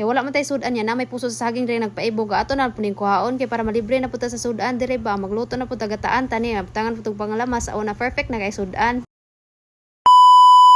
Kay wala man tay sudan niya na may puso sa saging diri nagpaibog ato na puning kuhaon kay para malibre na puta sa sudan diri ba magluto na puta gataan tani tangan putog pangalamas o na perfect na kay sudan.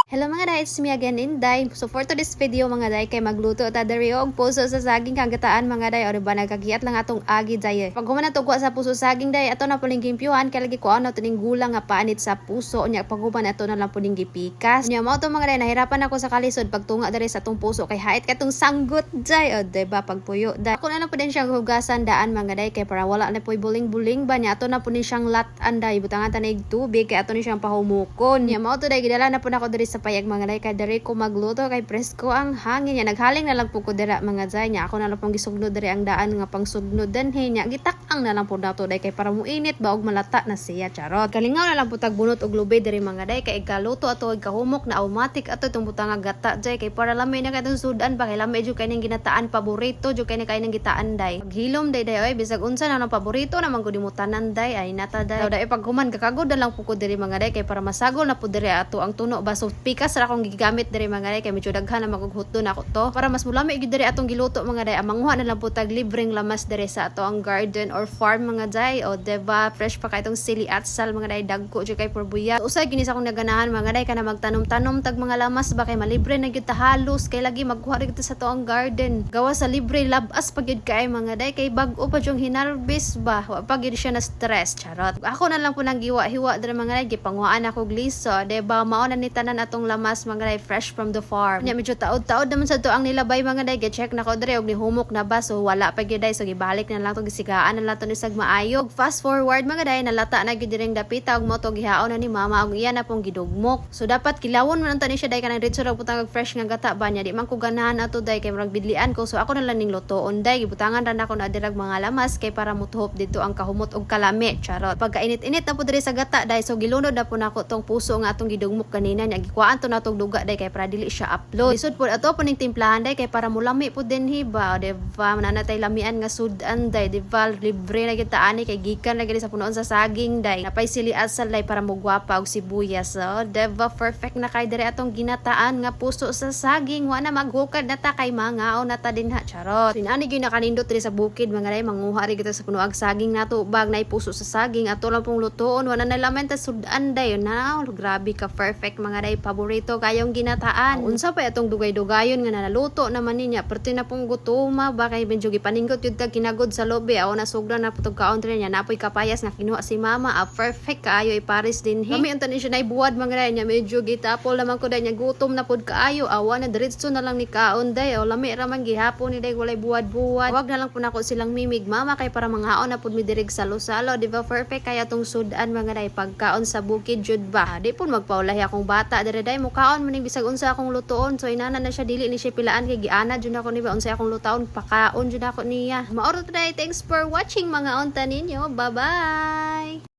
Hello mga day, it's me again, Inday. So for today's video mga day, kay magluto ta diri og puso sa saging kagataan mga day. O diba nagkagiyat lang atong agi day. Pag human na tugwa sa puso saging day, ato na puling gimpyuhan kay lagi ko ano tuning gulang nga paanit sa puso nya pag human ato na lang puling gipikas. Nya mao to mga day, nahirapan ako sa kalisod pagtunga diri sa atong puso kay hait katong sanggot day. O diba pagpuyo day. Ako na lang pud siyang hugasan daan mga day kay para wala na poy buling-buling ba nya ato na pud siyang latan day. Butangan tanig tubig kay ato ni siyang pahumukon. Nya mao to day gidala na pud ako diri sa payag mga day kay diri ko magluto kay presko ang hangin niya naghaling na lang po ko dira mga day niya ako na lang pong gisugnod diri ang daan nga pangsugnod danhe niya gitak-ang na lang po nato day kay para muinit ba og malata na siya charot kalingaw na lang po tagbunot og lubay diri mga day kay ikaluto ato og kahumok na automatic ato itong butang nga gata day kay para lamay na katong sudan ba kay lamay jud kay ning ginataan paborito jud kay kay nang gitaan day paghilom day oy bisag unsa na paborito naman gud imutanan day ay nata day day paghuman kakagod na lang po ko diri mga day kay para masagol na po diri ato ang tuno ba so pikas akong gigamit diri mga day kay medyo daghan na maghuhutdo na ako to para mas mulami gid diri atong giluto mga day amanghuha na lang po tag libreng lamas diri sa ato ang garden or farm mga day o diba fresh pa kay itong sili at sal mga day dagko jud kay porbuya usay gini sa akong naganahan mga day kana magtanom-tanom tag mga lamas ba kay malibre na gyud ta halos kay lagi magkuha rig sa ato ang garden gawa sa libre labas pa gyud kay mga day kay bag-o pa jung hinarvest ba wa pa gyud siya na stress charot ako na lang po nang giwa-hiwa diri mga day gipanghuaan ako gliso diba mao na ni tanan atong lamas mga day fresh from the farm nya medyo taod-taod naman sa to ang nilabay mga day gi-check na ko diri og nihumok na ba so wala pa gyud day so gibalik na lang to gisigaan na lang to ni sag maayo fast forward mga day nalata na gyud diring dapita og mo to gihaon na ni mama og iya na pong gidugmok so dapat kilawon man ta ni siya day kanang diretso ra putang fresh nga gata ba nya di man ko ganahan ato day kay murag bidlian ko so ako na lang ning lutoon day gibutangan ra nako na dirag mga lamas kay para mutuhop dito ang kahumot og kalami charot pagka init-init na po diri sa gata day so gilunod na po nako tong puso nga atong gidugmok kanina nya gikuan to natong duga day kay para dili siya upload lisod po ato po ning timplahan day kay para mulami po din hiba diba nanatay lamian nga sudan day diba libre na kita ani kay gikan na gani sa punoon sa saging day napay sili asal day para mugwapa og sibuyas so diba perfect na kay diri atong ginataan nga puso sa saging wa na maghukad na ta kay mangaon na ta dinha charot sinani gyud nakanindot diri sa bukid mga day manguha ri kita sa puno ag saging nato bag nay puso sa saging ato lang pong lutoon wa na nalaman ta sudan day na grabe ka perfect mga day paborito kayong ginataan unsa pa atong dugay-dugayon nga naluto naman niya perti na pong gutuma ba kay medyo gipaninggot yun tag kinagod sa lobe aw na sugra na putog kaon niya napoy kapayas nga kinuha si mama perfect kaayo iparis din kami unta ni siya nay buwad mga day nya medyo gitapol naman ko day nya gutom na pud kaayo awa na diretso na lang ni kaon day o lami ra man gihapon ni day walay buwad-buwad wag na lang po nako silang mimig mama kay para manghaon na pud mi dirig salo-salo di ba perfect kaya tong sudan mga day pagkaon sa bukid jud ba di pud magpaulahi akong bata diri day mukaon maning bisag unsa akong lutoon so inana na siya dili ni siya pilaan kay giana jud ako ni ba unsa akong lutoon pakaon jud ako niya maoro today thanks for watching mga unta ninyo bye bye.